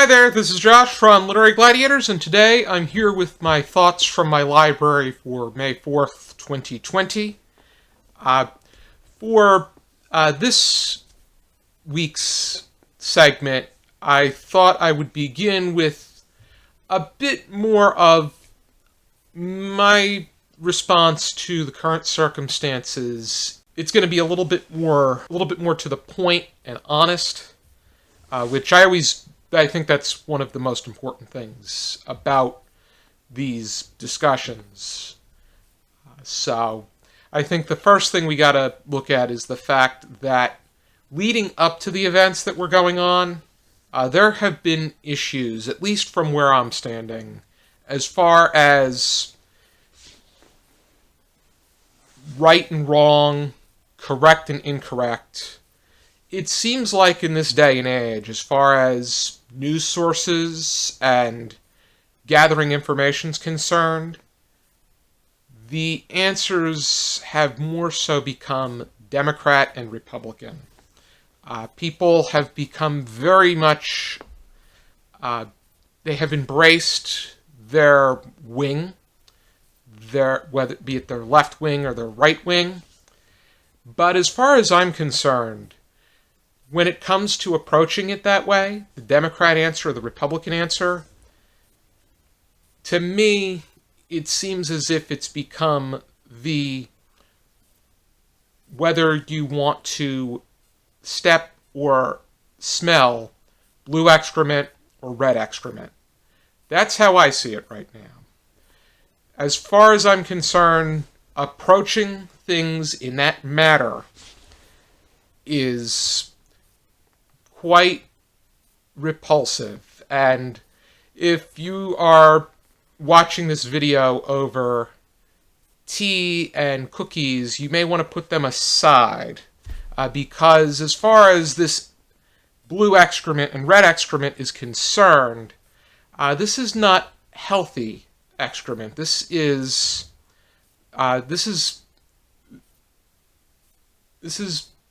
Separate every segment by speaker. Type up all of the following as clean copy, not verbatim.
Speaker 1: there, this is Josh from Literary Gladiators, and today I'm here with my thoughts from my library for May 4th, 2020. For this week's segment, I thought I would begin with a bit more of my response to the current circumstances. It's going to be a little bit more to the point and honest, which I think that's one of the most important things about these discussions. So I think the first thing we got to look at is the fact that leading up to the events that were going on, there have been issues, at least from where I'm standing, as far as right and wrong, correct and incorrect. It seems like in this day and age, as far as news sources and gathering information is concerned, the answers have more so become Democrat and Republican. People have become very much, they have embraced their wing, whether it be it their left wing or their right wing. But as far as I'm concerned, when it comes to approaching it that way, the Democrat answer or the Republican answer, to me, it seems as if it's become whether you want to step or smell blue excrement or red excrement. That's how I see it right now. As far as I'm concerned, approaching things in that matter is quite repulsive. And if you are watching this video over tea and cookies, you may want to put them aside, because as far as this blue excrement and red excrement is concerned, this is not healthy excrement. This is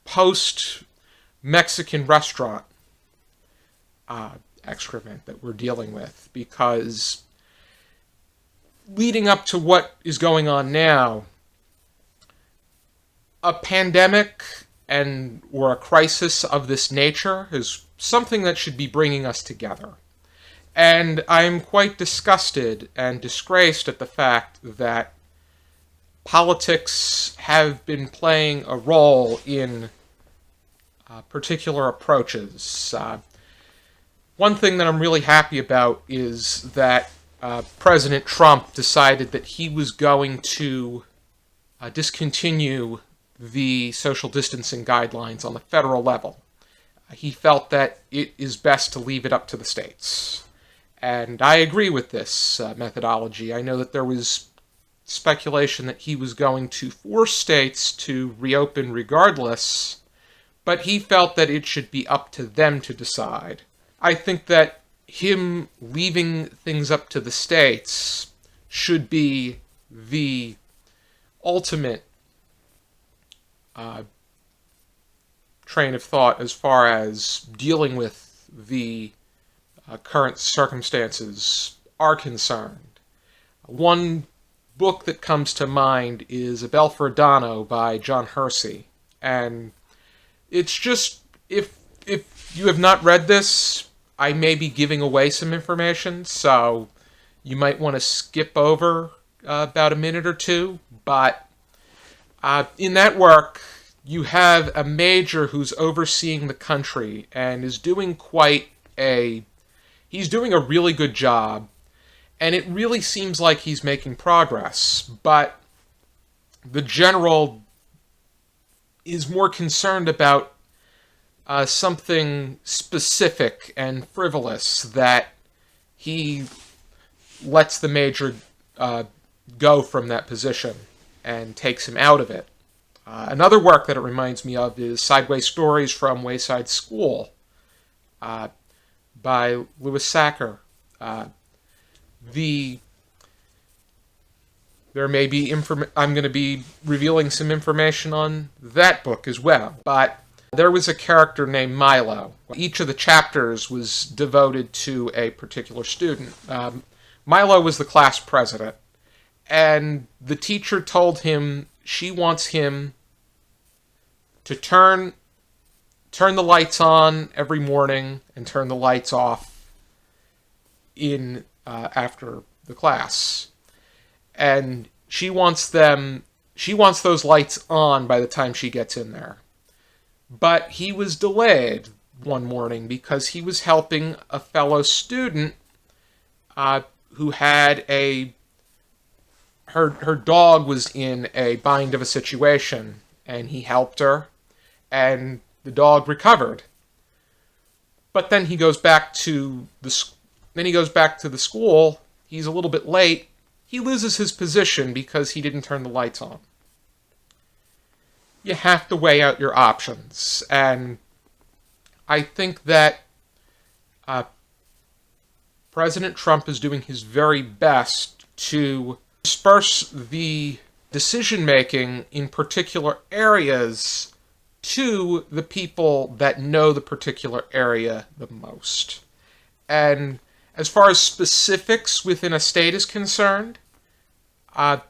Speaker 1: post-Mexican restaurant excrement that we're dealing with, because leading up to what is going on now, a pandemic or a crisis of this nature is something that should be bringing us together. And I'm quite disgusted and disgraced at the fact that politics have been playing a role in particular approaches. One thing that I'm really happy about is that President Trump decided that he was going to discontinue the social distancing guidelines on the federal level. He felt that it is best to leave it up to the states. And I agree with this methodology. I know that there was speculation that he was going to force states to reopen regardless, but he felt that it should be up to them to decide. I think that him leaving things up to the states should be the ultimate train of thought as far as dealing with the current circumstances are concerned. One book that comes to mind is A Bell for Adano by John Hersey. And it's just, if you have not read this, I may be giving away some information, so you might want to skip over about a minute or two. But in that work, you have a major who's overseeing the country and is doing he's doing a really good job, and it really seems like he's making progress. But the general is more concerned about something specific and frivolous that he lets the major go from that position and takes him out of it. Another work that it reminds me of is Sideway Stories from Wayside School by Louis Sachar. There may be I'm going to be revealing some information on that book as well. But there was a character named Milo. Each of the chapters was devoted to a particular student. Milo was the class president, and the teacher told him she wants him to turn the lights on every morning and turn the lights off in after the class. And she wants those lights on by the time she gets in there. But he was delayed one morning because he was helping a fellow student who had her dog was in a bind of a situation, and he helped her, and the dog recovered. But then he goes back to the school. He's a little bit late. He loses his position because he didn't turn the lights on. You have to weigh out your options, and I think that President Trump is doing his very best to disperse the decision-making in particular areas to the people that know the particular area the most. And as far as specifics within a state is concerned, a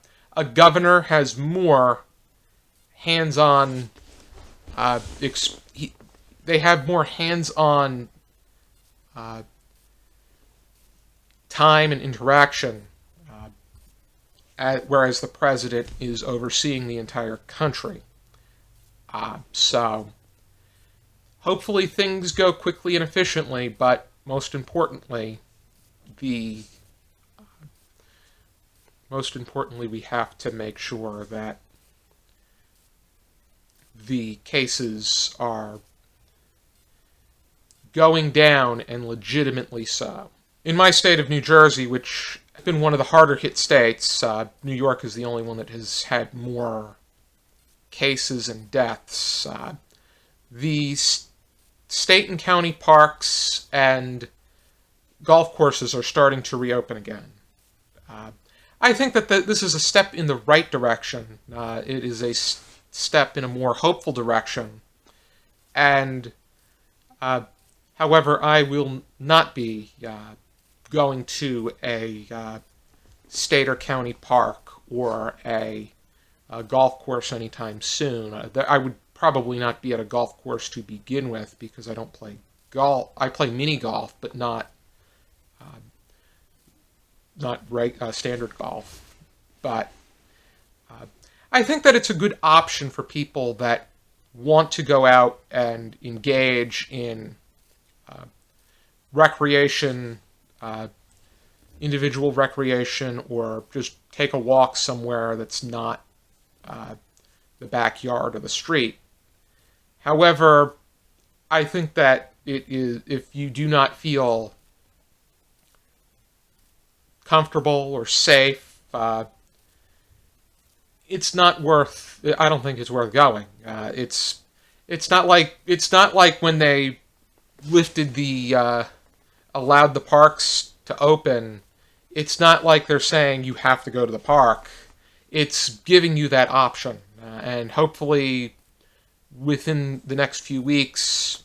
Speaker 1: governor has more hands-on, they have more hands-on time and interaction, whereas the president is overseeing the entire country. So hopefully things go quickly and efficiently, but most importantly, we have to make sure that the cases are going down, and legitimately so. In my state of New Jersey, which has been one of the harder hit states, New York is the only one that has had more cases and deaths. The state and county parks and golf courses are starting to reopen again. I think that this is a step in the right direction. It is a step in a more hopeful direction. And, however, I will not be going to a state or county park or a golf course anytime soon. I would probably not be at a golf course to begin with because I don't play golf. I play mini golf, but not standard golf. But I think that it's a good option for people that want to go out and engage in recreation, individual recreation, or just take a walk somewhere that's not the backyard or the street. However, I think that it is, if you do not feel comfortable or safe, it's not worth. I don't think it's worth going. It's not like when they lifted allowed the parks to open. It's not like they're saying you have to go to the park. It's giving you that option, and hopefully within the next few weeks,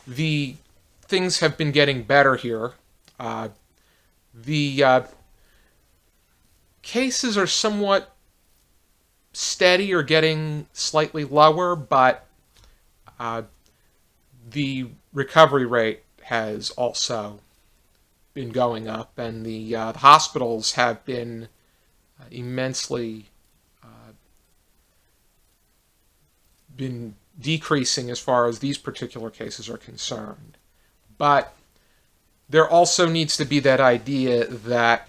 Speaker 1: the things have been getting better here. The cases are somewhat steady or getting slightly lower, but the recovery rate has also been going up, and the hospitals have been immensely been decreasing as far as these particular cases are concerned. But there also needs to be that idea that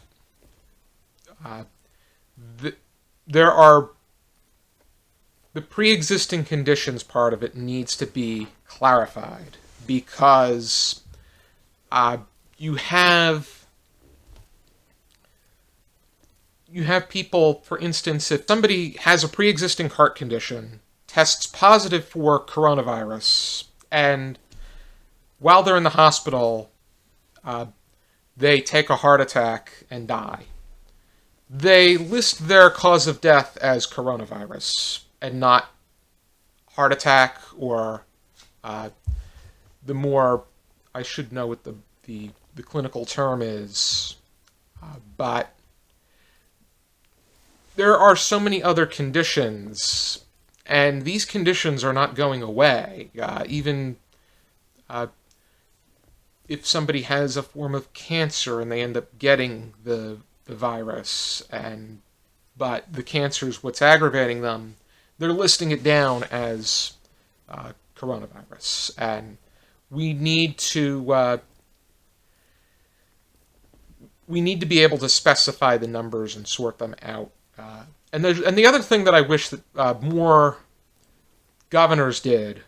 Speaker 1: there are the pre-existing conditions part of it needs to be clarified, because you have people, for instance, if somebody has a pre-existing heart condition, tests positive for coronavirus, and while they're in the hospital, they take a heart attack and die. They list their cause of death as coronavirus and not heart attack, or the more, I should know what the clinical term is, but there are so many other conditions, and these conditions are not going away. Even if somebody has a form of cancer and they end up getting the virus, but the cancer is what's aggravating them, they're listing it down as coronavirus, and we need to be able to specify the numbers and sort them out. And the other thing that I wish that more governors did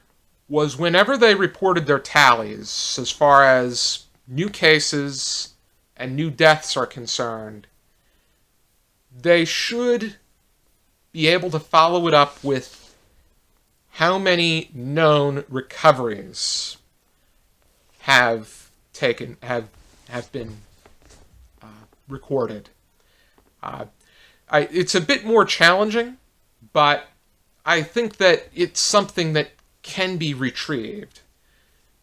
Speaker 1: was whenever they reported their tallies, as far as new cases and new deaths are concerned, they should be able to follow it up with how many known recoveries have been recorded. It's a bit more challenging, but I think that it's something that can be retrieved.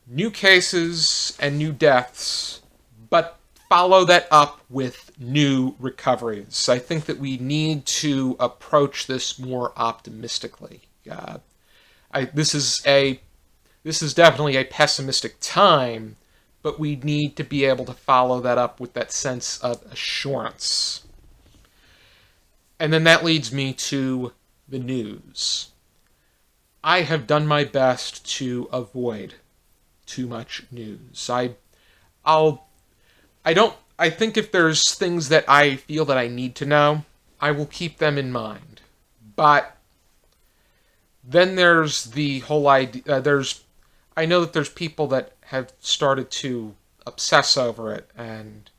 Speaker 1: New cases and new deaths, but follow that up with new recoveries. I think that we need to approach this more optimistically. This is definitely a pessimistic time, but we need to be able to follow that up with that sense of assurance. And then that leads me to the news. I have done my best to avoid too much news. I think if there's things that I feel that I need to know, I will keep them in mind. But then there's the whole idea, I know that there's people that have started to obsess over it, and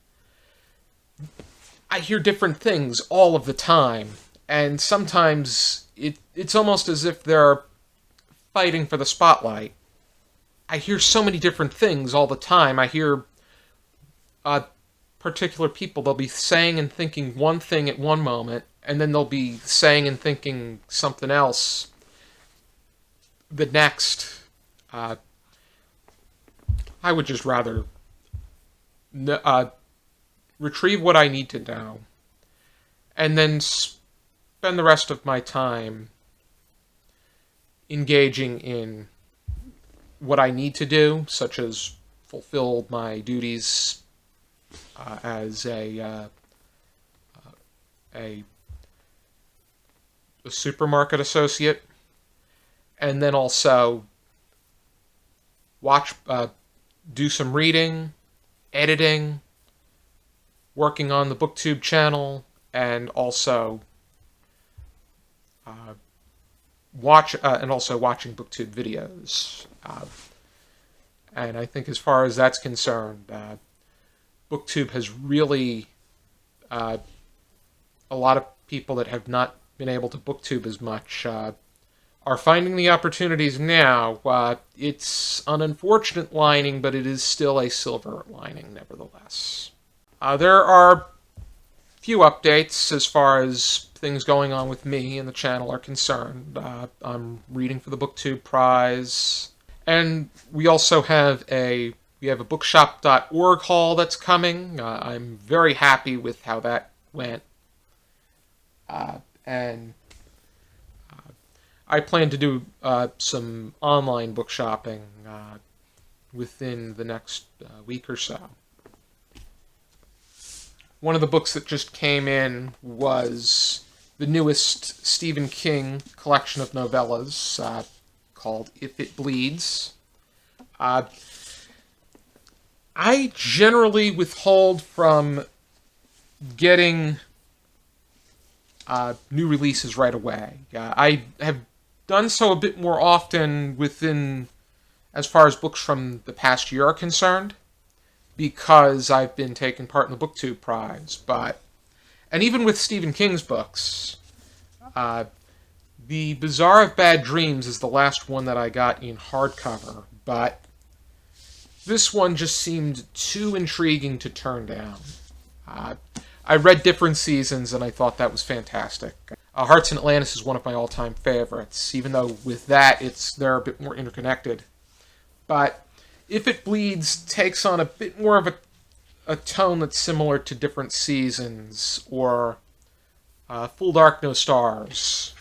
Speaker 1: I hear different things all of the time, and sometimes it's almost as if they're fighting for the spotlight. I hear so many different things all the time. I hear particular people, they'll be saying and thinking one thing at one moment, and then they'll be saying and thinking something else the next. I would just rather retrieve what I need to know, and then spend the rest of my time engaging in what I need to do, such as fulfill my duties as a supermarket associate, and then also do some reading, editing, working on the BookTube channel, and also watching BookTube videos. And I think as far as that's concerned, BookTube has really, a lot of people that have not been able to BookTube as much are finding the opportunities now. It's an unfortunate lining, but it is still a silver lining nevertheless. There are few updates as far as things going on with me and the channel are concerned. I'm reading for the BookTube Prize, and we also have a bookshop.org haul that's coming. I'm very happy with how that went, and I plan to do some online book shopping within the next week or so. One of the books that just came in was the newest Stephen King collection of novellas called If It Bleeds. I generally withhold from getting new releases right away. I have done so a bit more often as far as books from the past year are concerned, because I've been taking part in the BookTube Prize. And even with Stephen King's books, The Bazaar of Bad Dreams is the last one that I got in hardcover, but this one just seemed too intriguing to turn down. I read Different Seasons, and I thought that was fantastic. Hearts in Atlantis is one of my all-time favorites, even though with that they're a bit more interconnected. But If It Bleeds takes on a bit more of a tone that's similar to Different Seasons, or Full Dark No Stars,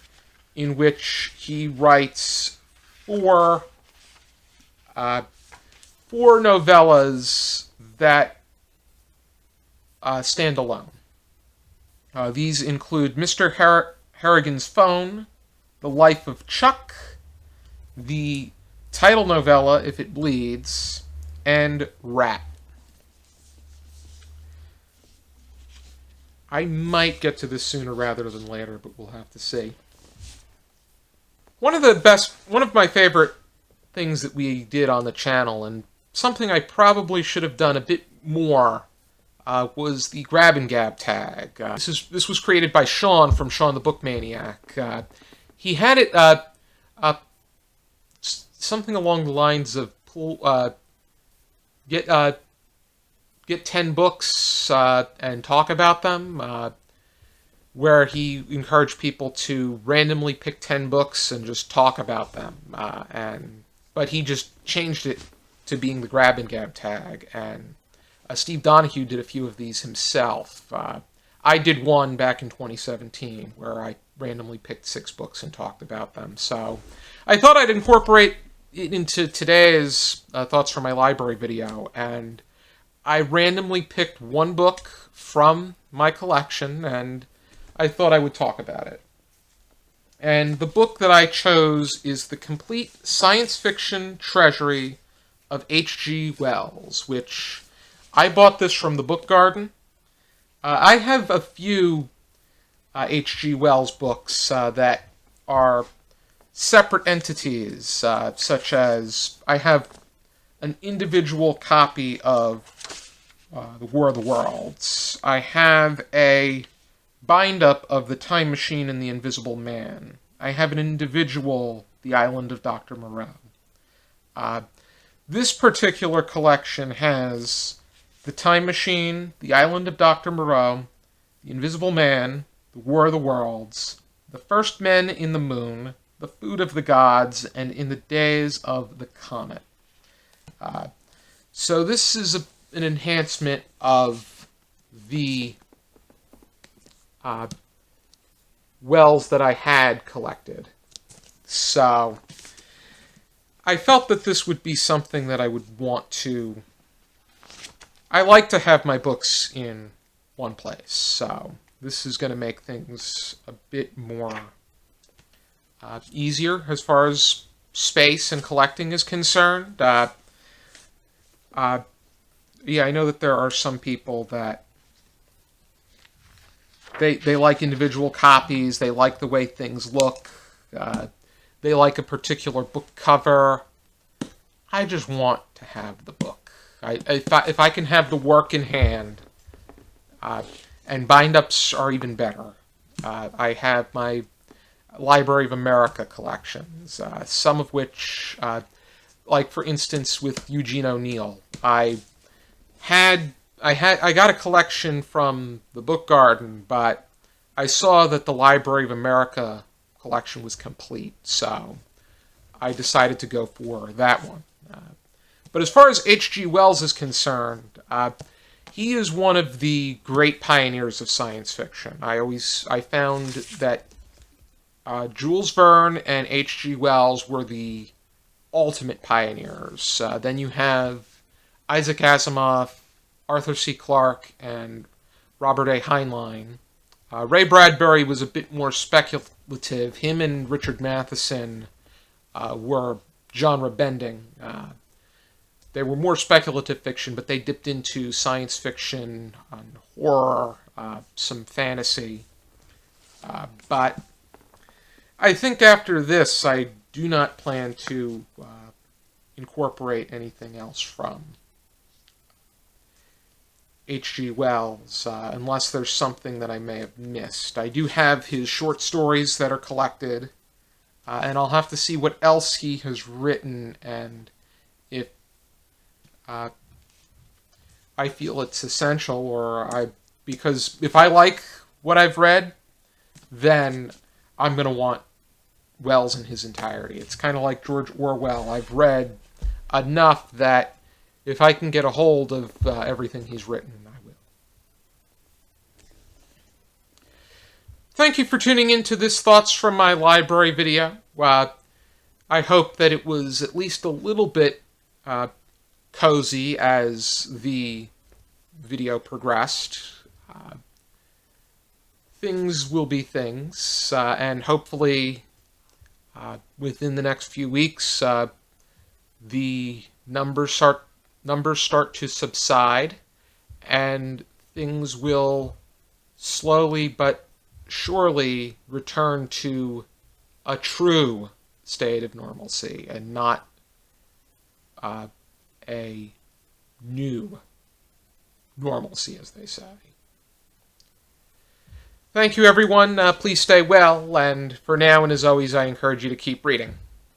Speaker 1: in which he writes four novellas that stand alone. These include Mr. Harrigan's Phone, The Life of Chuck, the title novella, If It Bleeds, and Rat. I might get to this sooner rather than later, but we'll have to see. One of my favorite things that we did on the channel, and something I probably should have done a bit more, was the Grab and Gab tag. This was created by Sean from Sean the Book Maniac. He had it something along the lines of get 10 books and talk about them, where he encouraged people to randomly pick 10 books and just talk about them. But he just changed it to being the Grab and Gab tag, and Steve Donahue did a few of these himself. I did one back in 2017 where I randomly picked 6 books and talked about them. So I thought I'd incorporate it into today's Thoughts from My Library video, and I randomly picked one book from my collection, and I thought I would talk about it. And the book that I chose is The Complete Science Fiction Treasury of H.G. Wells, which I bought this from the Book Garden. I have a few H.G. Wells books that are separate entities, such as I have an individual copy of The War of the Worlds. I have a bind-up of The Time Machine and the Invisible Man. I have an individual, The Island of Dr. Moreau. This particular collection has The Time Machine, The Island of Dr. Moreau, The Invisible Man, The War of the Worlds, The First Men in the Moon, The Food of the Gods, and In the Days of the Comet. So this is an enhancement of the Wells that I had collected. So I felt that this would be something that I would want to... I like to have my books in one place, so this is going to make things a bit more easier as far as space and collecting is concerned. Yeah, I know that there are some people that they like individual copies, they like the way things look, they like a particular book cover. I just want to have the book. If I can have the work in hand, and bind-ups are even better. I have my Library of America collections, some of which, like for instance with Eugene O'Neill, I got a collection from the Book Garden, but I saw that the Library of America collection was complete, so I decided to go for that one. But as far as H.G. Wells is concerned, he is one of the great pioneers of science fiction. I found that Jules Verne and H.G. Wells were the ultimate pioneers. Then you have Isaac Asimov, Arthur C. Clarke, and Robert A. Heinlein. Ray Bradbury was a bit more speculative. Him and Richard Matheson were genre bending. They were more speculative fiction, but they dipped into science fiction, horror, some fantasy. But I think after this, I do not plan to incorporate anything else from H.G. Wells, unless there's something that I may have missed. I do have his short stories that are collected, and I'll have to see what else he has written, and if I feel it's essential, because if I like what I've read, then I'm going to want Wells in his entirety. It's kind of like George Orwell. I've read enough that if I can get a hold of everything he's written, I will. Thank you for tuning into this Thoughts from My Library video. I hope that it was at least a little bit cozy as the video progressed. Things will be things, and hopefully within the next few weeks the numbers start to subside, and things will slowly but surely return to a true state of normalcy and not a new normalcy, as they say. Thank you, everyone. Please stay well, and for now and as always, I encourage you to keep reading.